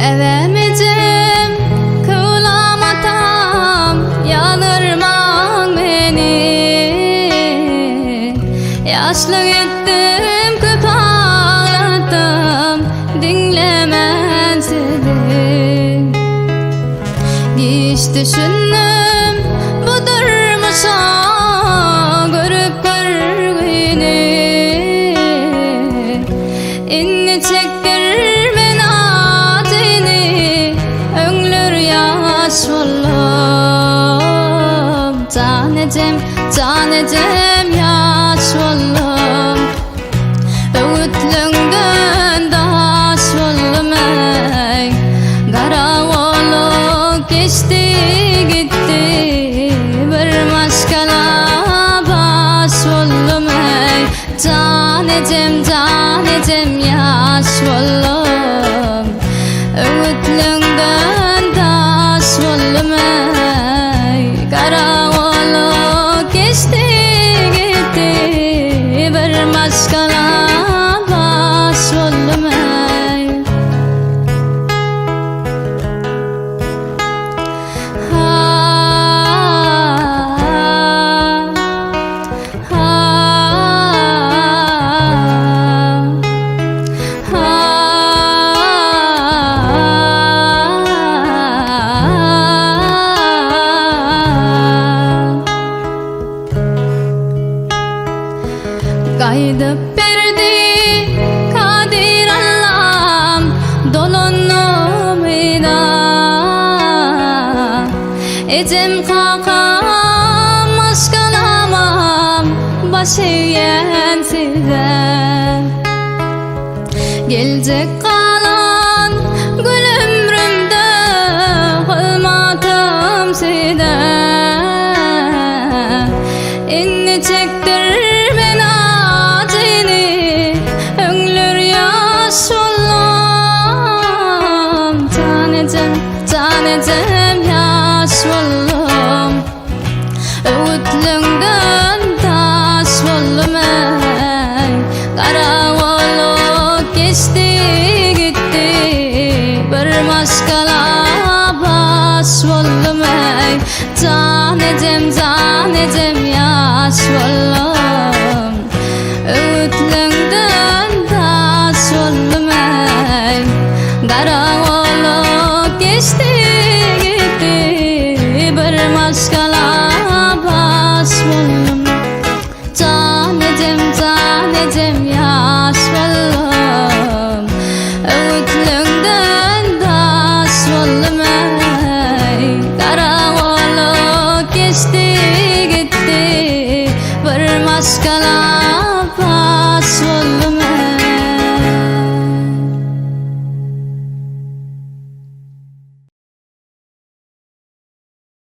Kelemecim kılamatam yanırman beni. Yaşlı gittim köp ağlattım dinlemezdi. Hiç düşündüm budurmuş görüp görgüni. İnni çektirmen adini öngler yaş oldum. Canecem yaş oldum. Öğütlüğünden daş oldum ey. Kara olup geçti gitti. Bir maşkala baş oldum ey. Canecem yaş oldum. Öğütlüğünden daş oldum ey. Kara olup geçti gitti. Bir maşkala baş oldum ey. Kaydıp berdi kadir Allah'ım dolunumida. Ecem kakam aşkalamam başı yensize. Gelecek kalan gül ömrümde kılmadım size. İnni çektirmen adini öngler yaş oldum. Canecem yaş oldum. Öğütlüğünden taş oldum ey. Kara olup geçti gitti. Bir maşkala baş oldum ey. Canecem yaş oldum. Öğütlüğünden taş oldum ey. Kara olup geçti